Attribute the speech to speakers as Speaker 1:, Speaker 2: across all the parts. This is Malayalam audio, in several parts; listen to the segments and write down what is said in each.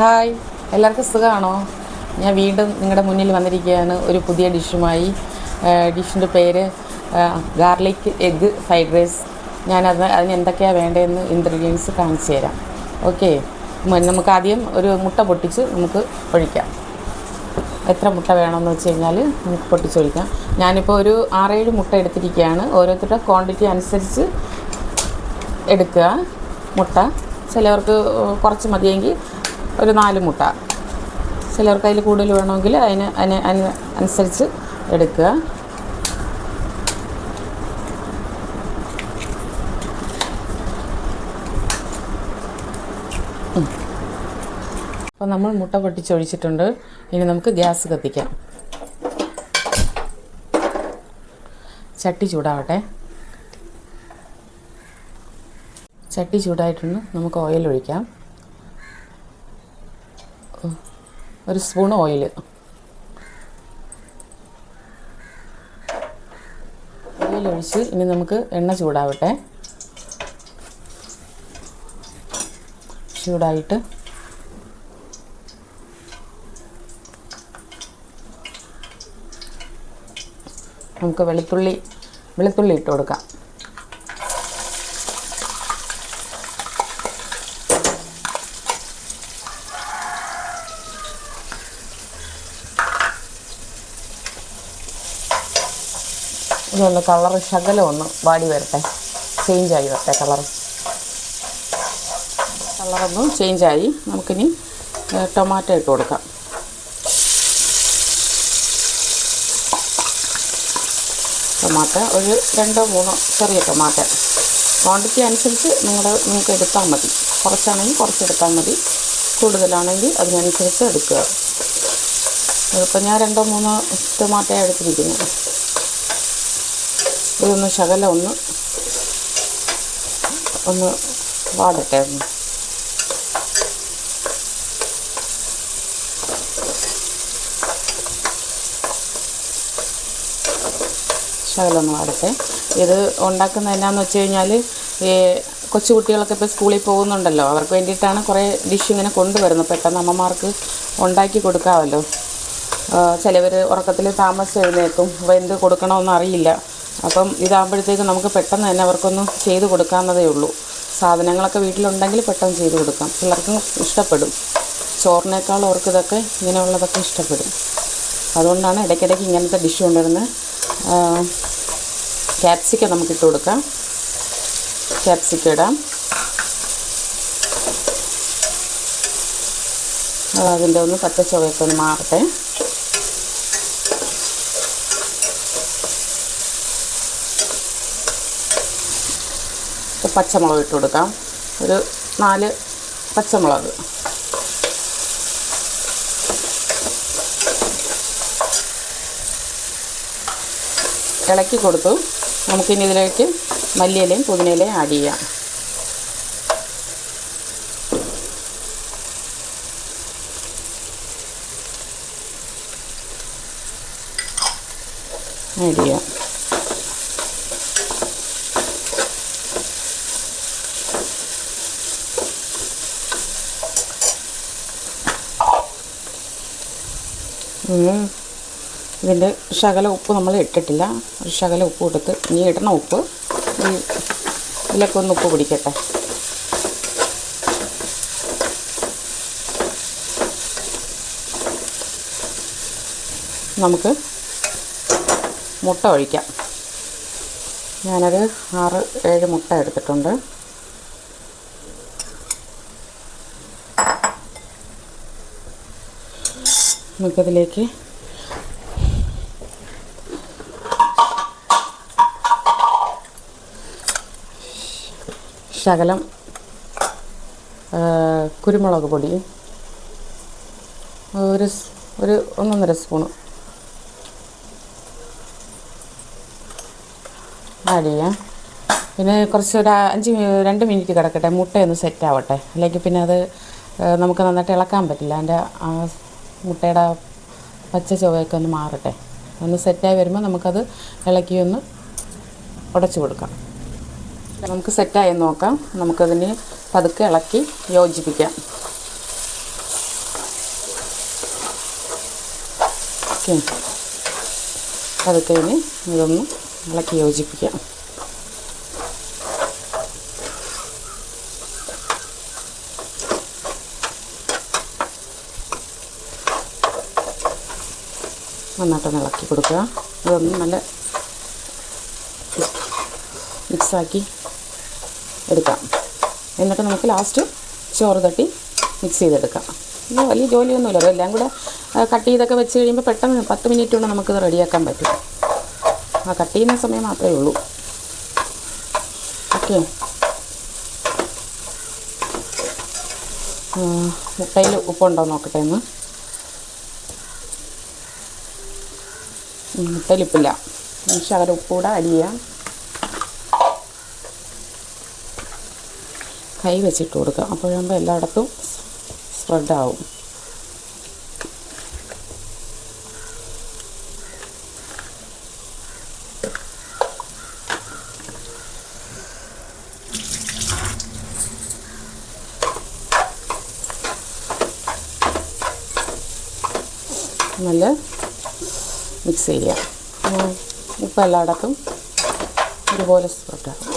Speaker 1: ഹായ്, എല്ലാവർക്കും സുഖമാണോ? ഞാൻ വീണ്ടും നിങ്ങളുടെ മുന്നിൽ വന്നിരിക്കുകയാണ് ഒരു പുതിയ ഡിഷുമായി. ഡിഷിൻ്റെ പേര് ഗാർലിക് എഗ്ഗ് ഫ്രൈഡ് റൈസ്. അതിന് എന്തൊക്കെയാണ് വേണ്ടതെന്ന് ഇൻഗ്രീഡിയൻസ് കാണിച്ചു തരാം. ഓക്കെ, നമുക്ക് ആദ്യം ഒരു മുട്ട പൊട്ടിച്ച് നമുക്ക് ഒഴിക്കാം. എത്ര മുട്ട വേണമെന്ന് വെച്ച് കഴിഞ്ഞാൽ നമുക്ക് പൊട്ടിച്ചൊഴിക്കാം. ഞാനിപ്പോൾ ഒരു 6-7 മുട്ട എടുത്തിരിക്കുകയാണ്. ഓരോരുത്തരുടെ ക്വാണ്ടിറ്റി അനുസരിച്ച് എടുക്കുക മുട്ട. ചിലവർക്ക് കുറച്ച് മതിയെങ്കിൽ ഒരു 4 മുട്ട, ചിലർക്ക് അതിൽ കൂടുതൽ വേണമെങ്കിൽ അനുസരിച്ച് എടുക്കുക. അപ്പോൾ നമ്മൾ മുട്ട പൊട്ടിച്ചൊഴിച്ചിട്ടുണ്ട്. ഇനി നമുക്ക് ഗ്യാസ് കത്തിക്കാം. ചട്ടി ചൂടാവട്ടെ. ചട്ടി ചൂടായിട്ടുണ്ട്. നമുക്ക് ഓയിൽ ഒഴിക്കാം. ഒരു സ്പൂൺ ഓയിൽ. ഓയിലൊഴിച്ച് ഇനി നമുക്ക് എണ്ണ ചൂടാവട്ടെ. ചൂടായിട്ട് നമുക്ക് വെളുത്തുള്ളി ഇട്ട് കൊടുക്കാം. ഇതൊന്ന് കളറ് ശകലം ഒന്ന് വാടി വരട്ടെ, ചേഞ്ചായി വരട്ടെ. കളറൊന്നും ചേഞ്ചായി. നമുക്കിനി ടൊമാറ്റോ ഇട്ട് കൊടുക്കാം. ടൊമാറ്റോ ഒരു 2-3 ചെറിയ ടൊമാറ്റോ. ക്വാണ്ടിറ്റി അനുസരിച്ച് നിങ്ങൾക്ക് എടുത്താൽ മതി. കുറച്ചാണെങ്കിൽ കുറച്ചെടുത്താൽ മതി, കൂടുതലാണെങ്കിൽ അതിനനുസരിച്ച് എടുക്കുക. ഇതിപ്പോൾ ഞാൻ 2-3 ടൊമാറ്റോ എടുത്തിരിക്കുന്നു. ഇതൊന്ന് ശകലം ഒന്ന് വാടട്ടെ. ശകലം ഒന്ന് വാടട്ടെ. ഇത് ഉണ്ടാക്കുന്നത് എന്നാന്ന് വെച്ച് കഴിഞ്ഞാൽ കൊച്ചു കുട്ടികളൊക്കെ ഇപ്പോൾ സ്കൂളിൽ പോകുന്നുണ്ടല്ലോ, അവർക്ക് വേണ്ടിയിട്ടാണ് കുറേ ഡിഷ് ഇങ്ങനെ കൊണ്ടുവരുന്നത്. പെട്ടെന്ന് അമ്മമാർക്ക് ഉണ്ടാക്കി കൊടുക്കാമല്ലോ. ചിലവർ ഉറക്കത്തിൽ താമസിച്ച് എഴുന്നേൽക്കും, അപ്പോൾ എന്ത് കൊടുക്കണമെന്ന് അറിയില്ല. അപ്പം ഇതാകുമ്പോഴത്തേക്ക് നമുക്ക് പെട്ടെന്ന് തന്നെ അവർക്കൊന്ന് ചെയ്ത് കൊടുക്കാവുന്നതേ ഉള്ളൂ. സാധനങ്ങളൊക്കെ വീട്ടിലുണ്ടെങ്കിൽ പെട്ടെന്ന് ചെയ്ത് കൊടുക്കാം. പിള്ളേർക്കും ഇഷ്ടപ്പെടും. ചോറിനേക്കാളും അവർക്ക് ഇങ്ങനെയുള്ളതൊക്കെ ഇഷ്ടപ്പെടും. അതുകൊണ്ടാണ് ഇടയ്ക്കിടയ്ക്ക് ഇങ്ങനത്തെ ഡിഷ് കൊണ്ടുവരുന്നത്. ക്യാപ്സിക്കം നമുക്കിട്ട് കൊടുക്കാം. ക്യാപ്സിക്കം ഇടാം. അതിൻ്റെ ഒന്ന് പച്ച ചുവയൊക്കെ ഒന്ന് മാറട്ടെ. പച്ചമുളക് ഇട്ട് കൊടുക്കാം. ഒരു 4 പച്ചമുളക്. ഇളക്കി കൊടുത്തു. നമുക്കിനി ഇതിലേക്ക് മല്ലിയിലയും പുതിനയിലയും ആഡ് ചെയ്യാം. ഇതിൻ്റെ ശകല ഉപ്പ് നമ്മൾ ഇട്ടിട്ടില്ല. ഒരു ശകല ഉപ്പ് കൊടുത്ത് ഇനി ഇടണം. ഉപ്പ് ഇതിലൊക്കെ ഒന്ന് ഉപ്പ് പിടിക്കട്ടെ. നമുക്ക് മുട്ട ഒഴിക്കാം. ഞാനൊരു 6-7 മുട്ട എടുത്തിട്ടുണ്ട്. നമുക്കതിലേക്ക് ശകലം കുരുമുളക് പൊടി, ഒരു 1-1.5 സ്പൂണ് ആഡ് ചെയ്യാം. പിന്നെ കുറച്ച് ഒരു 2 മിനിറ്റ് കിടക്കട്ടെ, മുട്ടയൊന്ന് സെറ്റ് ആവട്ടെ. അല്ലെങ്കിൽ പിന്നെ അത് നമുക്ക് നന്നായിട്ട് ഇളക്കാൻ പറ്റില്ല. അതിൻ്റെ മുട്ടയുടെ പച്ച ചുവയൊക്കെ ഒന്ന് മാറട്ടെ. ഒന്ന് സെറ്റായി വരുമ്പോൾ നമുക്കത് ഇളക്കി ഒന്ന് ഉടച്ചു കൊടുക്കാം. നമുക്ക് സെറ്റായി നോക്കാം. നമുക്കതിന് പതുക്കെ ഇളക്കി യോജിപ്പിക്കാം. ഓക്കെ, അതൊക്കെ ഇനി ഇതൊന്ന് ഇളക്കി യോജിപ്പിക്കാം. നന്നായിട്ടൊന്ന് ഇളക്കി കൊടുക്കുക. ഇതൊന്ന് നല്ല മിക്സാക്കി എടുക്കാം. എന്നിട്ട് നമുക്ക് ലാസ്റ്റ് ചോറ് തട്ടി മിക്സ് ചെയ്തെടുക്കാം. ഇത് വലിയ ജോലിയൊന്നുമില്ല. അതെല്ലാം കൂടെ കട്ട് ചെയ്തൊക്കെ വെച്ച് കഴിയുമ്പോൾ പെട്ടെന്ന് 10 മിനിറ്റ് കൊണ്ട് നമുക്കിത് റെഡിയാക്കാൻ പറ്റും. ആ കട്ട് ചെയ്യുന്ന സമയം മാത്രമേ ഉള്ളൂ. ഓക്കെ, മുട്ടയിൽ ഉപ്പുണ്ടോ നോക്കട്ടെ ഒന്ന്. മുട്ടയിൽ ഉപ്പില്ല. ശകലം ഉപ്പ് കൂടെ ആഡ് ചെയ്യാം. കൈ വെച്ചിട്ട് കൊടുക്കുക. അപ്പോഴാകുമ്പോൾ എല്ലായിടത്തും സ്പ്രെഡാവും. നല്ല മിക്സ് ചെയ്യുക. ഉപ്പ് എല്ലായിടത്തും ഒരുപോലെ സ്പ്രെഡാകും.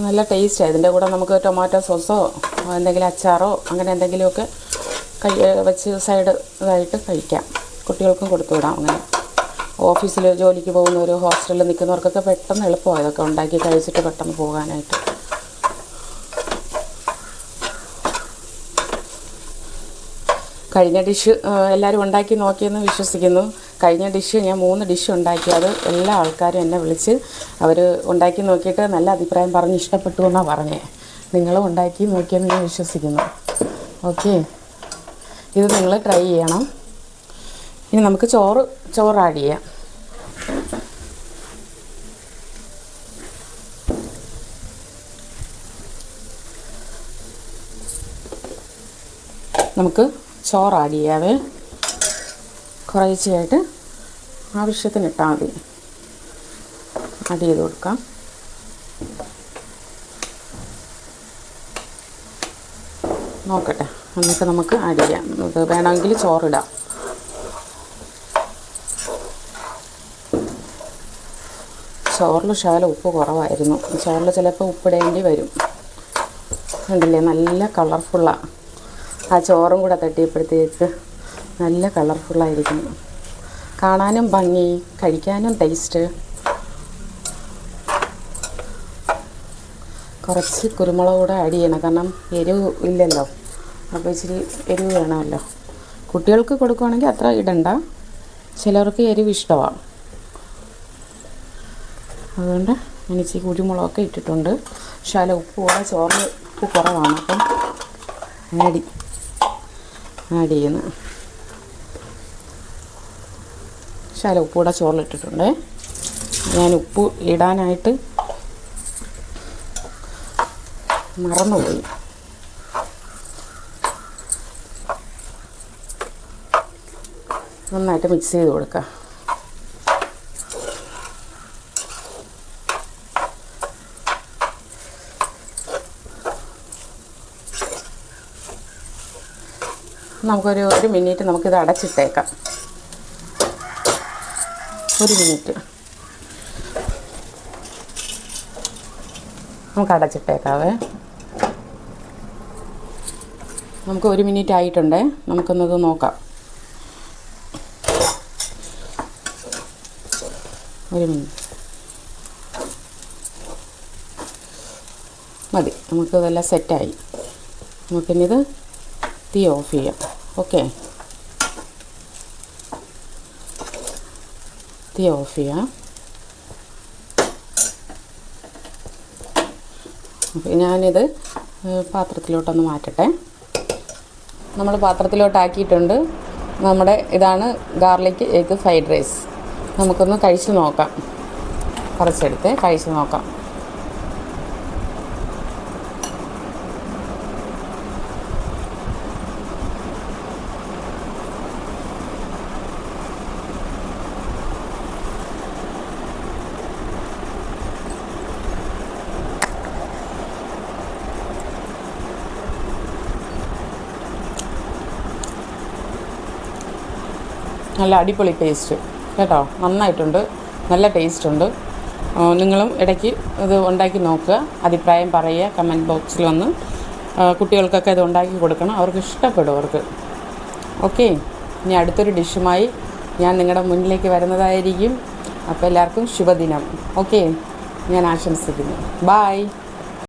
Speaker 1: നല്ല ടേസ്റ്റാണ്. ഇതിൻ്റെ കൂടെ നമുക്ക് ടൊമാറ്റോ സോസോ എന്തെങ്കിലും അച്ചാറോ അങ്ങനെ എന്തെങ്കിലുമൊക്കെ വെച്ച് സൈഡ് ഇതായിട്ട് കഴിക്കാം. കുട്ടികൾക്കും കൊടുത്തു വിടാം. അങ്ങനെ ഓഫീസിൽ ജോലിക്ക് പോകുന്നവർ, ഹോസ്റ്റലിൽ നിൽക്കുന്നവർക്കൊക്കെ പെട്ടെന്ന് എളുപ്പമാണ് ഇതൊക്കെ ഉണ്ടാക്കി കഴിച്ചിട്ട് പെട്ടെന്ന് പോകാനായിട്ട്. കഴിഞ്ഞ ഡിഷ് എല്ലാവരും ഉണ്ടാക്കി നോക്കിയെന്ന് വിശ്വസിക്കുന്നു. കഴിഞ്ഞ ഡിഷ് ഞാൻ 3 ഡിഷ് ഉണ്ടാക്കി. അത് എല്ലാ ആൾക്കാരും എന്നെ വിളിച്ച് അവർ ഉണ്ടാക്കി നോക്കിയിട്ട് നല്ല അഭിപ്രായം പറഞ്ഞ് ഇഷ്ടപ്പെട്ടു എന്നാണ് പറഞ്ഞത്. നിങ്ങളും ഉണ്ടാക്കി നോക്കിയെന്ന് ഞാൻ വിശ്വസിക്കുന്നു. ഓക്കെ, ഇത് നിങ്ങൾ ട്രൈ ചെയ്യണം. ഇനി നമുക്ക് ചോറ് ആഡ് ചെയ്യാം. നമുക്ക് ചോറ് ആഡ് ചെയ്യാവേ. കുറേശ്ശെയായിട്ട് ആവശ്യത്തിന് ഇട്ടാൽ മതി. ആഡ് ചെയ്ത് കൊടുക്കാം. നോക്കട്ടെ, എന്നിട്ട് നമുക്ക് ആഡ് ചെയ്യാം. ഇത് വേണമെങ്കിൽ ചോറിടാം. ചോറിൽ ശകലം ഉപ്പ് കുറവായിരുന്നു. ചോറിൽ ചിലപ്പോൾ ഉപ്പിടേണ്ടി വരും. കണ്ടില്ലേ, നല്ല കളർഫുള്ളാണ്. ആ ചോറും കൂടെ തട്ടിയപ്പോഴത്തേക്ക് നല്ല കളർഫുള്ളായിരിക്കുന്നു. കാണാനും ഭംഗി, കഴിക്കാനും ടേസ്റ്റ്. കുറച്ച് കുരുമുളക് കൂടെ ആഡ് ചെയ്യണം. കാരണം എരിവ് ഇല്ലല്ലോ, അപ്പോൾ ഇച്ചിരി എരിവ് വേണമല്ലോ. കുട്ടികൾക്ക് കൊടുക്കുകയാണെങ്കിൽ അത്ര ഇടണ്ട. ചിലർക്ക് എരിവ് ഇഷ്ടമാണ്. അതുകൊണ്ട് ഞാൻ ഇച്ചിരി കുരുമുളകൊക്കെ ഇട്ടിട്ടുണ്ട്. ശകലം ഉപ്പ് കൂടെ, ചോറിന് ഉപ്പ് കുറവാണ്, അപ്പം ആഡ് ചെയ്യുന്നു. ശകലം ഉപ്പ് കൂടെ ചോറിലിട്ടിട്ടുണ്ട്. ഞാൻ ഉപ്പ് ഇടാനായിട്ട് മറന്നുപോയി. നന്നായിട്ട് മിക്സ് ചെയ്ത് കൊടുക്കുക. നമുക്കൊരു മിനിറ്റ് നമുക്കിത് അടച്ചിട്ടേക്കാം. 1 മിനിറ്റ് നമുക്ക് അടച്ചിട്ടേക്കാവേ. നമുക്ക് 1 മിനിറ്റ് ആയിട്ടുണ്ടേ. നമുക്കൊന്നത് നോക്കാം. 1 മിനിറ്റ് മതി. നമുക്കിതെല്ലാം സെറ്റായി. നമുക്കിനിത് തീ ഓഫ് ചെയ്യാം. ഓക്കെ, തീ ഓഫ് ചെയ്യാം. ഞാനിത് പാത്രത്തിലോട്ടൊന്ന് മാറ്റട്ടെ. നമ്മൾ പാത്രത്തിലോട്ടാക്കിയിട്ടുണ്ട്. ഇതാണ് ഗാർലിക് എഗ് ഫ്രൈഡ് റൈസ്. നമുക്കൊന്ന് കഴിച്ച് നോക്കാം. കുറച്ചെടുത്ത് കഴിച്ച് നോക്കാം. നല്ല അടിപൊളി ടേസ്റ്റ് കേട്ടോ, നന്നായിട്ടുണ്ട്, നല്ല ടേസ്റ്റ് ഉണ്ട്. നിങ്ങളും ഇടയ്ക്ക് ഇത് ഉണ്ടാക്കി നോക്കുക, അഭിപ്രായം പറയുക, കമൻറ്റ് ബോക്സിൽ വന്ന്. കുട്ടികൾക്കൊക്കെ ഇത് ഉണ്ടാക്കി കൊടുക്കണം, അവർക്ക് ഇഷ്ടപ്പെടും അവർക്ക്. ഓക്കെ, ഇനി അടുത്തൊരു ഡിഷുമായി ഞാൻ നിങ്ങളുടെ മുന്നിലേക്ക് വരുന്നതായിരിക്കും. അപ്പോൾ എല്ലാവർക്കും ശുഭദിനം. ഓക്കെ, ഞാൻ ആശംസിക്കുന്നു. ബായ്.